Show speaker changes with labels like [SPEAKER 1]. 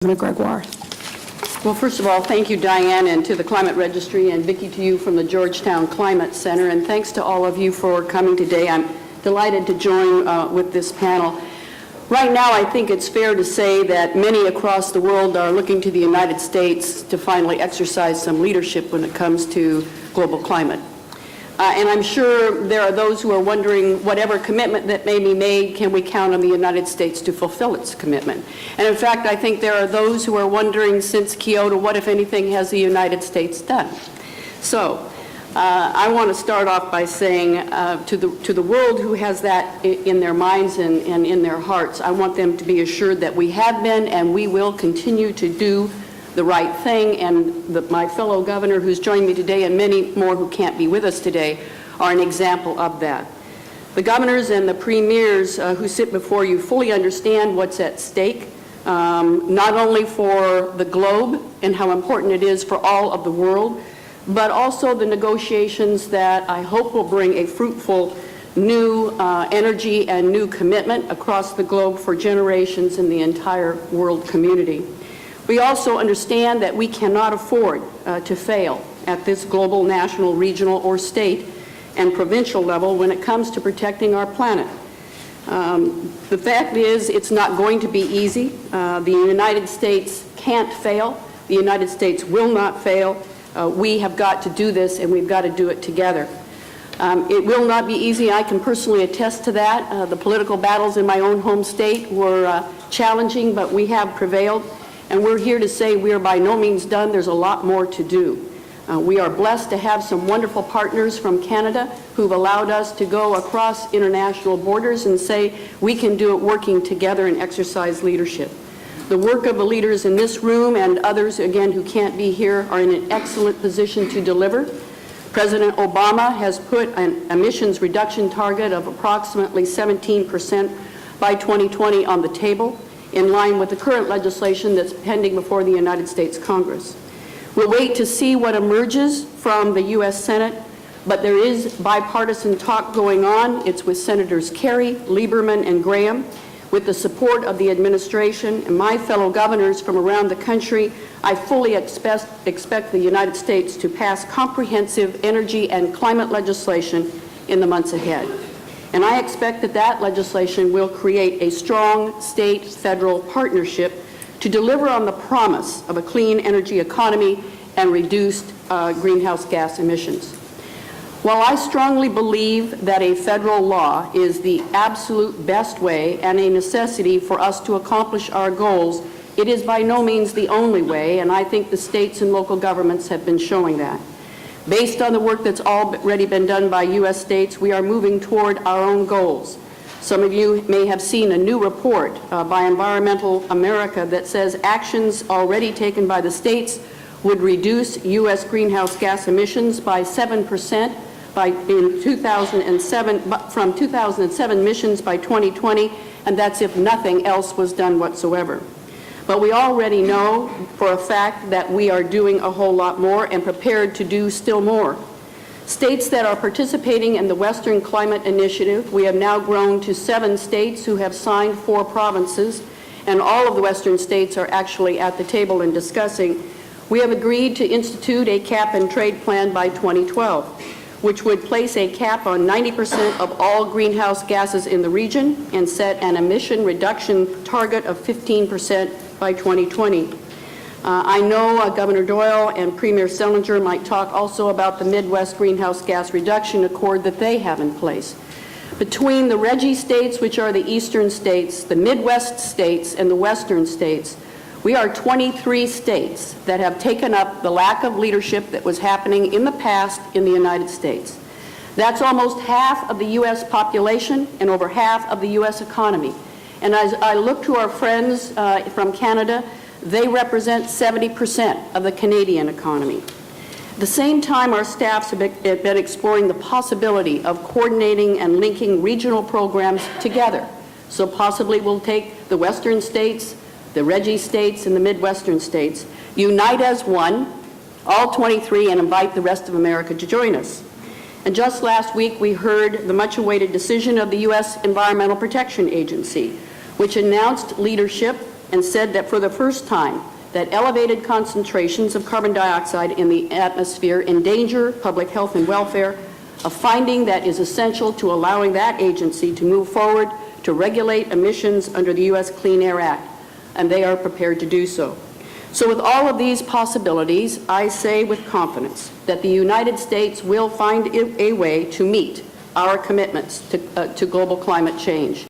[SPEAKER 1] Governor Gregoire.
[SPEAKER 2] Well, first of all, thank you, Diane, and to the Climate Registry, and Vicki, to you from the Georgetown Climate Center, and thanks to all of you for coming today. I'm delighted to join with this panel. Right now, I think it's fair to say that many across the world are looking to the United States to finally exercise some leadership when it comes to global climate. And I'm sure there are those who are wondering, whatever commitment that may be made, can we count on the United States to fulfill its commitment? And in fact, I think there are those who are wondering, since Kyoto, what, if anything, has the United States done? So I want to start off by saying to the world who has that in their minds and in their hearts, I want them to be assured that we have been and we will continue to do the right thing, and my fellow governor who's joined me today and many more who can't be with us today are an example of that. The governors and the premiers who sit before you fully understand what's at stake, not only for the globe and how important it is for all of the world, but also the negotiations that I hope will bring a fruitful new energy and new commitment across the globe for generations in the entire world community. We also understand that we cannot afford to fail at this global, national, regional, or state and provincial level when it comes to protecting our planet. The fact is, it's not going to be easy. The United States can't fail. The United States will not fail. We have got to do this, and we've got to do it together. It will not be easy. I can personally attest to that. The political battles in my own home state were challenging, but we have prevailed. And we're here to say we are by no means done. There's a lot more to do. We are blessed to have some wonderful partners from Canada who've allowed us to go across international borders and say we can do it working together and exercise leadership. The work of the leaders in this room and others, again, who can't be here are in an excellent position to deliver. President Obama has put an emissions reduction target of approximately 17% by 2020 on the table, in line with the current legislation that's pending before the United States Congress. We'll wait to see what emerges from the U.S. Senate, but there is bipartisan talk going on. It's with Senators Kerry, Lieberman, and Graham. With the support of the administration and my fellow governors from around the country, I fully expect the United States to pass comprehensive energy and climate legislation in the months ahead. And I expect that that legislation will create a strong state-federal partnership to deliver on the promise of a clean energy economy and reduced greenhouse gas emissions. While I strongly believe that a federal law is the absolute best way and a necessity for us to accomplish our goals, it is by no means the only way, and I think the states and local governments have been showing that. Based on the work that's already been done by U.S. states, we are moving toward our own goals. Some of you may have seen a new report by Environmental America that says actions already taken by the states would reduce U.S. greenhouse gas emissions by 7% in 2007, from 2007 emissions by 2020, and that's if nothing else was done whatsoever. But we already know for a fact that we are doing a whole lot more and prepared to do still more. States that are participating in the Western Climate Initiative, we have now grown to 7 states who have signed 4 provinces, and all of the Western states are actually at the table and discussing. We have agreed to institute a cap and trade plan by 2012, which would place a cap on 90% of all greenhouse gases in the region and set an emission reduction target of 15% by 2020. I know Governor Doyle and Premier Selinger might talk also about the Midwest Greenhouse Gas Reduction Accord that they have in place. Between the Reggie states, which are the eastern states, the Midwest states, and the western states, we are 23 states that have taken up the lack of leadership that was happening in the past in the United States. That's almost half of the U.S. population and over half of the U.S. economy. And as I look to our friends from Canada, they represent 70% of the Canadian economy. At the same time, our staffs have been exploring the possibility of coordinating and linking regional programs together. So possibly we'll take the western states, the Reggie states, and the Midwestern states, unite as one, all 23, and invite the rest of America to join us. And just last week, we heard the much-awaited decision of the U.S. Environmental Protection Agency, which announced leadership and said that for the first time, that elevated concentrations of carbon dioxide in the atmosphere endanger public health and welfare, a finding that is essential to allowing that agency to move forward to regulate emissions under the U.S. Clean Air Act, and they are prepared to do so. So with all of these possibilities, I say with confidence that the United States will find a way to meet our commitments to global climate change.